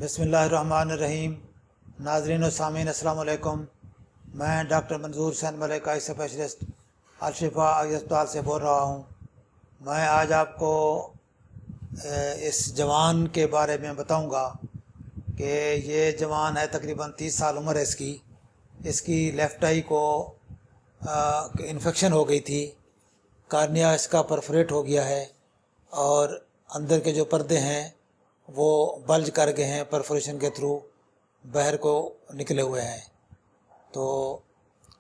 बिस्मिल्लाहिर्रहमानिर्रहीम। नाज़रीन और सामीन अस्सलाम वालेकुम। मैं डॉक्टर मंजूर हुसैन मलिक आई स्पेशलिस्ट अल-शिफा आई अस्पताल से बोल रहा हूँ। मैं आज आपको इस जवान के बारे में बताऊँगा कि ये जवान है, तकरीबन 30 साल उम्र है इसकी लेफ़्ट आई को इन्फेक्शन हो गई थी। कार्निया इसका परफोरेट हो गया है और अंदर के जो पर्दे हैं वो बल्ज कर गए हैं, परफोरेशन के थ्रू बाहर को निकले हुए हैं। तो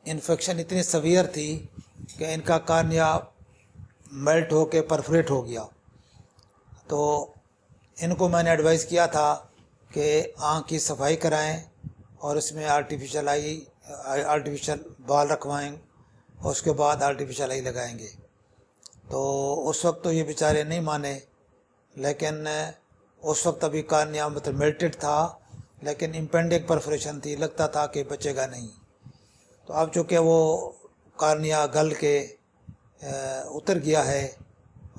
इन्फेक्शन इतनी सवियर थी कि इनका कार्निया मेल्ट होके परफोरेट हो गया। तो इनको मैंने एडवाइस किया था कि आँख की सफाई कराएं और इसमें आर्टिफिशियल बाल रखवाएं और उसके बाद आर्टिफिशियल आई लगाएंगे। तो उस वक्त तो ये बेचारे नहीं माने, लेकिन उस वक्त अभी कार्निया मतलब मेल्टेड था, लेकिन इम्पेंडिंग परफोरेशन थी, लगता था कि बचेगा नहीं। तो अब चूँकि वो कार्निया गल के उतर गया है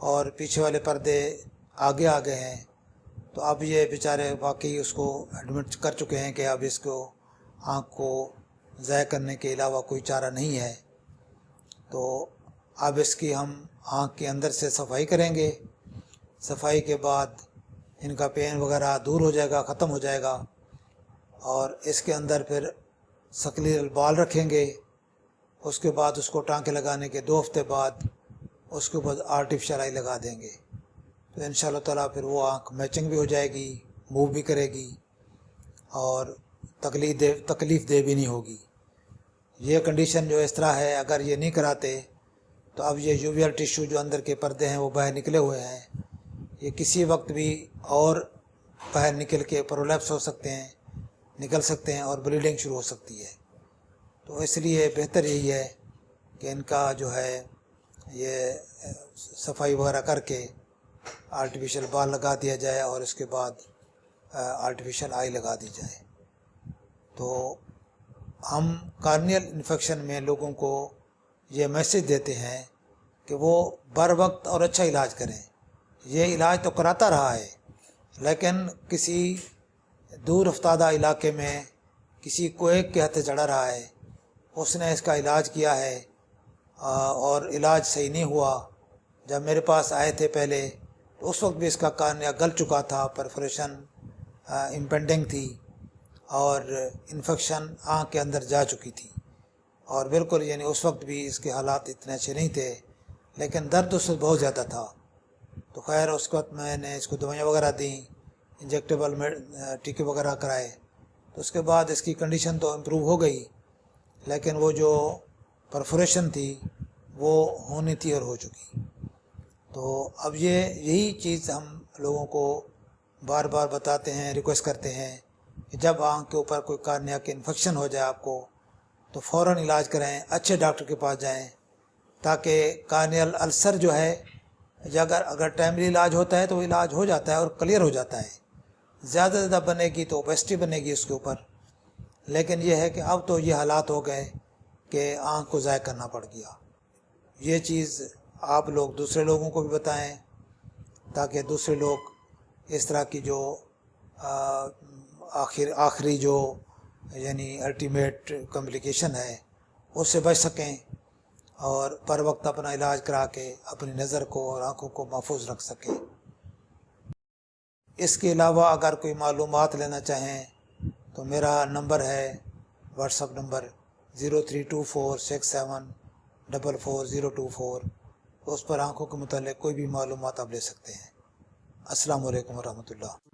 और पीछे वाले पर्दे आगे आ गए हैं, तो अब ये बेचारे वाकई उसको एडमिट कर चुके हैं कि अब इसको आँख को ज़ाया करने के अलावा कोई चारा नहीं है। तो अब इसकी हम आँख के अंदर से सफाई करेंगे। सफाई के बाद इनका पेन वगैरह दूर हो जाएगा, ख़त्म हो जाएगा, और इसके अंदर फिर सक्रियल बाल रखेंगे। उसके बाद उसको टाँके लगाने के 2 हफ्ते बाद उसके बाद आर्टिफिशियल आई लगा देंगे। तो इंशाअल्लाह ताला फिर वो आँख मैचिंग भी हो जाएगी, मूव भी करेगी और तकलीफ़ दे भी नहीं होगी। ये कंडीशन जो इस तरह है, अगर ये नहीं कराते तो अब ये यूवियल टिश्यू जो अंदर के पर्दे हैं वो बाहर निकले हुए हैं, ये किसी वक्त भी और बाहर निकल के प्रोलैप्स हो सकते हैं, निकल सकते हैं और ब्लीडिंग शुरू हो सकती है। तो इसलिए बेहतर यही है कि इनका जो है ये सफाई वगैरह करके आर्टिफिशियल बाल लगा दिया जाए और उसके बाद आर्टिफिशियल आई लगा दी जाए। तो हम कार्नियल इन्फेक्शन में लोगों को ये मैसेज देते हैं कि वो बर वक्त और अच्छा इलाज करें। ये इलाज तो कराता रहा है, लेकिन किसी दूर अफ्तादा इलाके में किसी कोई के हाथ चढ़ा रहा है, उसने इसका इलाज किया है और इलाज सही नहीं हुआ। जब मेरे पास आए थे पहले तो उस वक्त भी इसका कार्निया गल चुका था, परफोरेशन इम्पेंडिंग थी और इन्फेक्शन आँख के अंदर जा चुकी थी और बिल्कुल यानी उस वक्त भी इसके हालात इतने अच्छे नहीं थे, लेकिन दर्द उससे बहुत ज़्यादा था। तो खैर उस वक्त मैंने इसको दवाइयाँ वगैरह दी, इंजेक्टेबल टीके वगैरह कराए। तो उसके बाद इसकी कंडीशन तो इम्प्रूव हो गई, लेकिन वो जो परफोरेशन थी वो होनी थी और हो चुकी। तो अब यही चीज़ हम लोगों को बार बार बताते हैं, रिक्वेस्ट करते हैं कि जब आँख के ऊपर कोई कार्निया के इन्फेक्शन हो जाए आपको, तो फ़ौरन इलाज कराएं, अच्छे डॉक्टर के पास जाएं, ताकि कार्नियल अल्सर जो है अगर टाइमली इलाज होता है तो वो इलाज हो जाता है और क्लियर हो जाता है। ज़्यादा से ज़्यादा बनेगी तो ओपेसिटी बनेगी उसके ऊपर, लेकिन यह है कि अब तो ये हालात हो गए कि आँख को ज़ाया करना पड़ गया। ये चीज़ आप लोग दूसरे लोगों को भी बताएं, ताकि दूसरे लोग इस तरह की जो आखिरी जो यानी अल्टीमेट कॉम्प्लिकेशन है उससे बच सकें और पर वक्त अपना इलाज करा के अपनी नज़र को और आँखों को महफूज रख सकें। इसके अलावा अगर कोई मालूमात लेना चाहें तो मेरा नंबर है, व्हाट्सअप नंबर 032467444024। उस पर आँखों के मुतालिक कोई भी मालूमात आप ले सकते हैं। अस्सलाम वालेकुम रहमतुल्लाह।